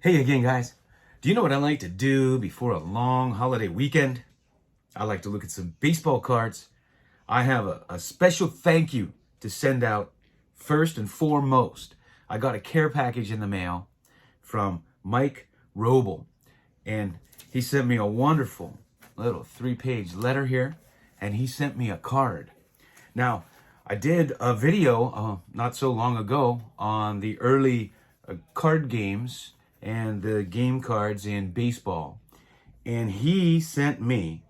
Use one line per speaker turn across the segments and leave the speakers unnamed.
Hey again, guys. Do you know what I like to do before a long holiday weekend? I like to look at some baseball cards. I have a special thank you to send out first and foremost. I got a care package in the mail from Mike Roble, and he sent me a wonderful little 3-page letter here, and he sent me a card. Now, I did a video not so long ago on the early card games and the game cards in baseball. And he sent me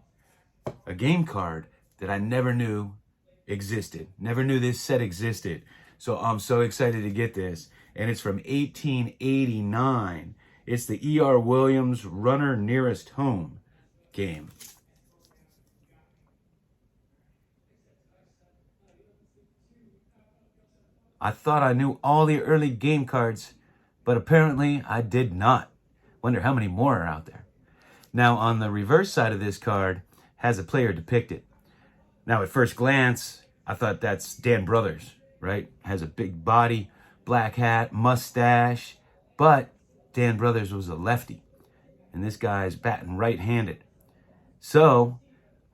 a game card that I never knew existed. Never knew this set existed. So I'm so excited to get this. And it's from 1889. It's the E.R. Williams Runner Nearest Home game. I thought I knew all the early game cards, but apparently I did not. Wonder how many more are out there. Now, on the reverse side of this card has a player depicted. Now, at first glance, I thought that's Dan Brothers, right? Has a big body, black hat, mustache, but Dan Brothers was a lefty, and this guy's batting right-handed. So,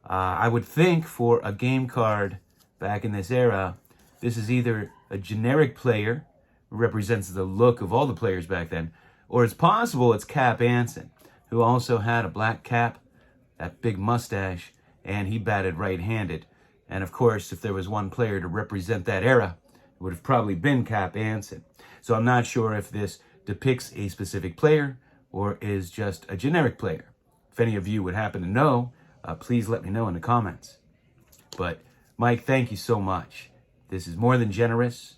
I would think for a game card back in this era, this is either a generic player, who represents the look of all the players back then, or it's possible it's Cap Anson, who also had a black cap, that big mustache, and he batted right-handed. And of course, if there was one player to represent that era, it would have probably been Cap Anson. So I'm not sure if this depicts a specific player or is just a generic player. If any of you would happen to know, please let me know in the comments. But Mike, thank you so much. This is more than generous.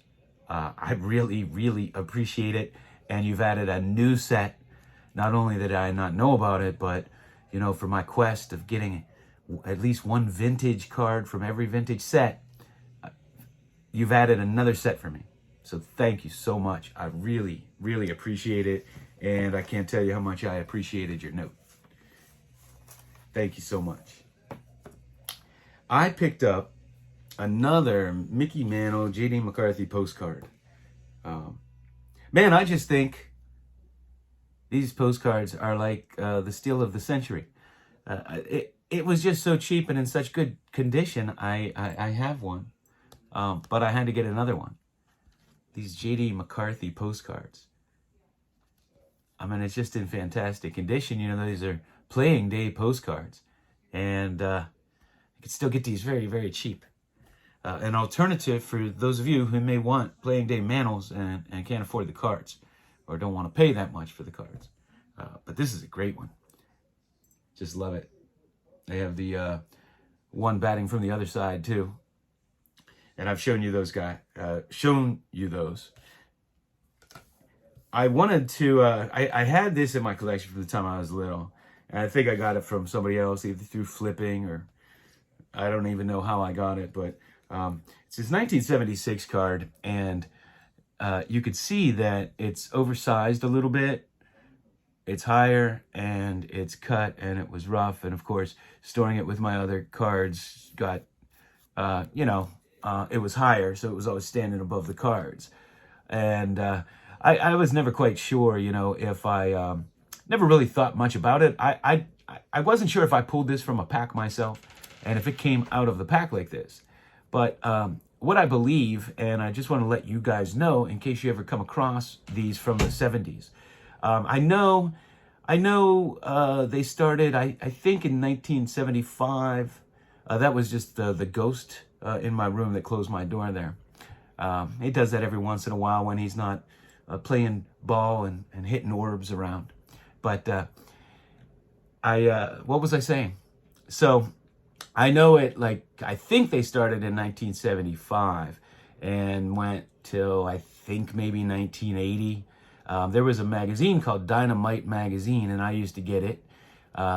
I really, really appreciate it. And you've added a new set. Not only did I not know about it, but, you know, for my quest of getting at least one vintage card from every vintage set, you've added another set for me. So thank you so much. I really, really appreciate it. And I can't tell you how much I appreciated your note. Thank you so much. I picked up another Mickey Mantle, J.D. McCarthy postcard. Man, I just think these postcards are like the steal of the century. It was just so cheap and in such good condition. I have one, but I had to get another one. These J.D. McCarthy postcards. I mean, it's just in fantastic condition. You know, these are playing day postcards, and you can still get these very, very cheap. An alternative for those of you who may want playing day mantles and can't afford the cards or don't want to pay that much for the cards. But this is a great one. Just love it. They have the one batting from the other side too. And I've shown you those I wanted to, I had this in my collection from the time I was little. And I think I got it from somebody else, either through flipping or I don't even know how I got it, but it's this 1976 card, and you could see that it's oversized a little bit. It's higher, and it's cut, and it was rough. And of course, storing it with my other cards got, it was higher, so it was always standing above the cards. And I was never quite sure, you know, if I never really thought much about it. I wasn't sure if I pulled this from a pack myself, and if it came out of the pack like this. But what I believe, and I just want to let you guys know in case you ever come across these from the 70s. I know they started, I think in 1975. That was just the ghost in my room that closed my door there. He does that every once in a while when he's not playing ball and hitting orbs around. But what was I saying? So I know it, like, I think they started in 1975 and went till, I think, maybe 1980. There was a magazine called Dynamite Magazine, and I used to get it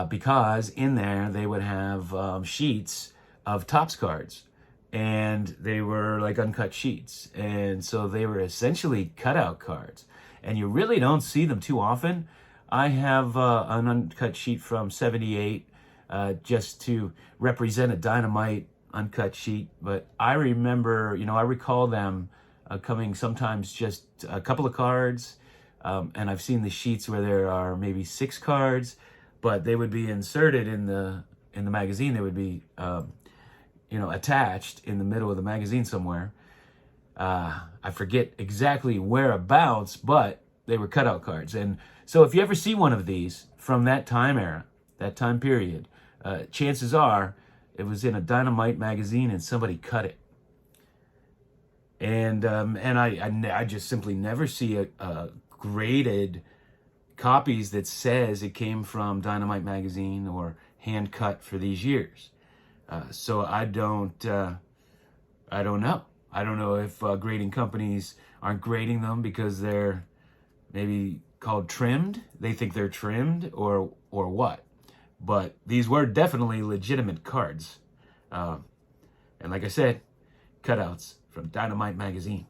because in there they would have sheets of Topps cards, and they were like uncut sheets. And so they were essentially cutout cards, and you really don't see them too often. I have an uncut sheet from 78, just to represent a Dynamite uncut sheet. But I remember, you know, I recall them coming sometimes just a couple of cards, And I've seen the sheets where there are maybe 6 cards, but they would be inserted in the magazine. They would be attached in the middle of the magazine somewhere. I forget exactly whereabouts, but they were cutout cards. And so if you ever see one of these from that time era, that time period, chances are it was in a Dynamite magazine and somebody cut it. And I just simply never see a graded copies that says it came from Dynamite magazine or hand cut for these years. So I don't know. I don't know if grading companies aren't grading them because they're maybe called trimmed. They think they're trimmed or what. But these were definitely legitimate cards. And like I said, cutouts from Dynamite magazine.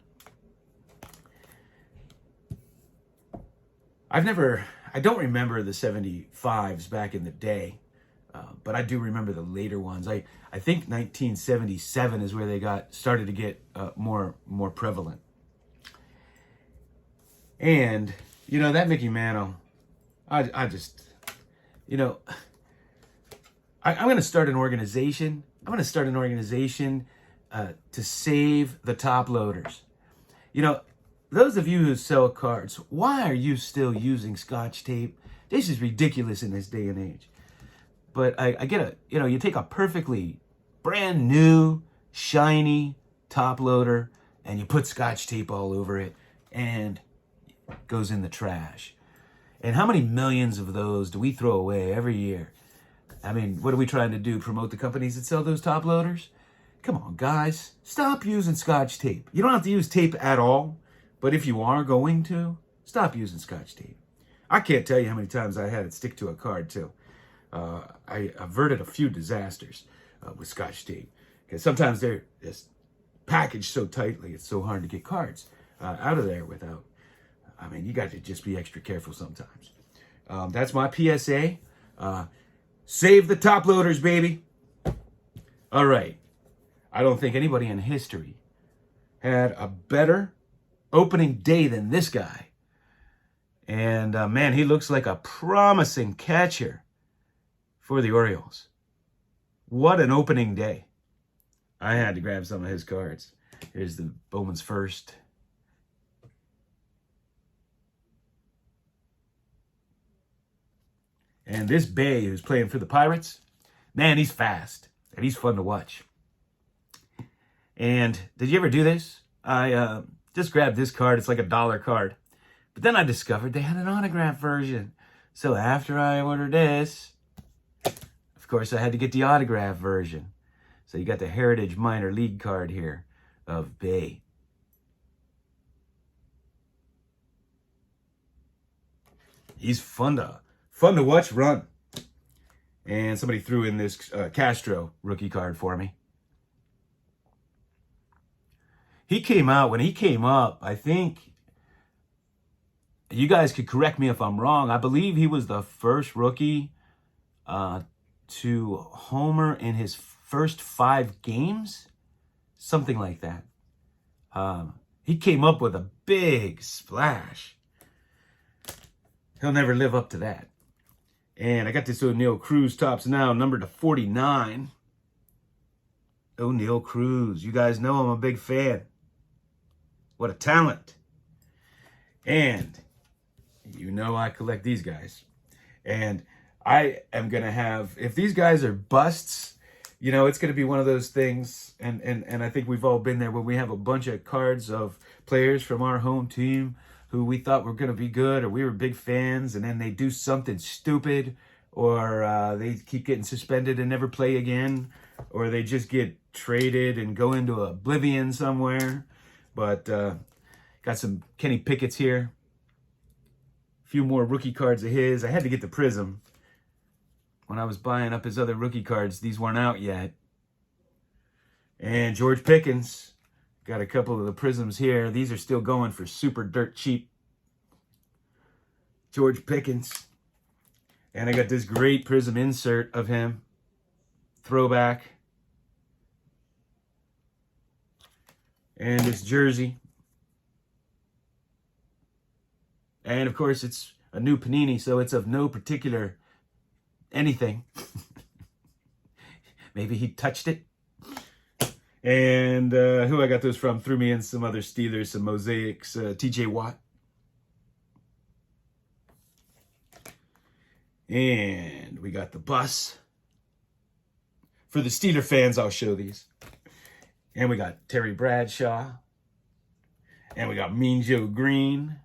I don't remember the 75s back in the day, but I do remember the later ones. I think 1977 is where they started to get more prevalent. And, that Mickey Mantle, I just, I'm going to start an organization. I'm going to start an organization to save the top loaders. Those of you who sell cards, why are you still using Scotch tape? This is ridiculous in this day and age. But I get it. You take a perfectly brand new, shiny top loader and you put Scotch tape all over it and it goes in the trash. And how many millions of those do we throw away every year? I mean, what are we trying to do? Promote the companies that sell those top loaders? Come on, guys. Stop using Scotch tape. You don't have to use tape at all. But if you are going to, stop using Scotch tape. I can't tell you how many times I had it stick to a card, too. I averted a few disasters with Scotch tape. Because sometimes they're just packaged so tightly, it's so hard to get cards out of there without... you got to just be extra careful sometimes. That's my PSA. Save the top loaders, baby. All right. I don't think anybody in history had a better opening day than this guy. And man, he looks like a promising catcher for the Orioles. What an opening day. I had to grab some of his cards. Here's the Bowman's First. And this Bay, who's playing for the Pirates, man, he's fast. And he's fun to watch. And did you ever do this? I just grabbed this card. It's like a $1 card. But then I discovered they had an autograph version. So after I ordered this, of course, I had to get the autograph version. So you got the Heritage Minor League card here of Bay. He's fun to watch run. And somebody threw in this Castro rookie card for me. When he came up, I think, you guys could correct me if I'm wrong, I believe he was the first rookie to homer in his first 5 games, something like that. He came up with a big splash. He'll never live up to that. And I got this O'Neill Cruz Topps Now, numbered to 49. O'Neill Cruz. You guys know I'm a big fan. What a talent. And I collect these guys. And I am going to have, if these guys are busts, it's going to be one of those things. And I think we've all been there where we have a bunch of cards of players from our home team who we thought were going to be good or we were big fans. And then they do something stupid or they keep getting suspended and never play again. Or they just get traded and go into oblivion somewhere. But got some Kenny Pickett's here. A few more rookie cards of his. I had to get the Prism. When I was buying up his other rookie cards, these weren't out yet. And George Pickens. Got a couple of the Prisms here. These are still going for super dirt cheap. George Pickens. And I got this great Prism insert of him. Throwback. And this jersey. And of course, it's a new panini, so it's of no particular anything. Maybe he touched it. And who I got those from threw me in some other Steelers, some mosaics, TJ Watt. And we got the bus. For the Steeler fans, I'll show these. And we got Terry Bradshaw. And we got Mean Joe Green.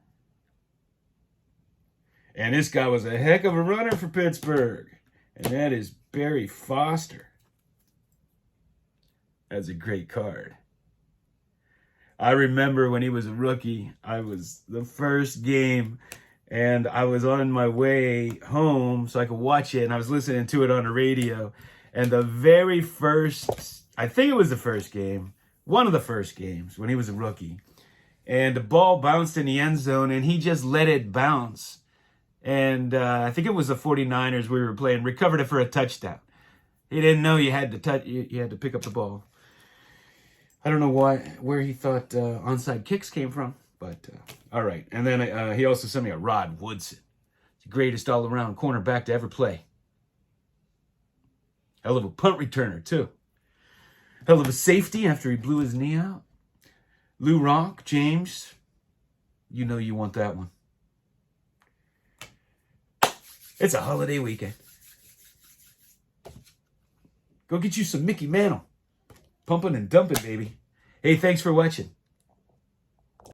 And this guy was a heck of a runner for Pittsburgh. And that is Barry Foster. That's a great card. I remember when he was a rookie, I was the first game, and I was on my way home so I could watch it, and I was listening to it on the radio. And the very first, I think it was the first game, one of the first games when he was a rookie, and the ball bounced in the end zone, and he just let it bounce. And I think it was the 49ers we were playing, recovered it for a touchdown. He didn't know you had to you had to pick up the ball. I don't know where he thought onside kicks came from, but all right. And then he also sent me a Rod Woodson, the greatest all-around cornerback to ever play. Hell of a punt returner, too. Hell of a safety after he blew his knee out. Lou Rock, James, you know you want that one. It's a holiday weekend. Go get you some Mickey Mantle. Pumping and dumping, baby. Hey, thanks for watching.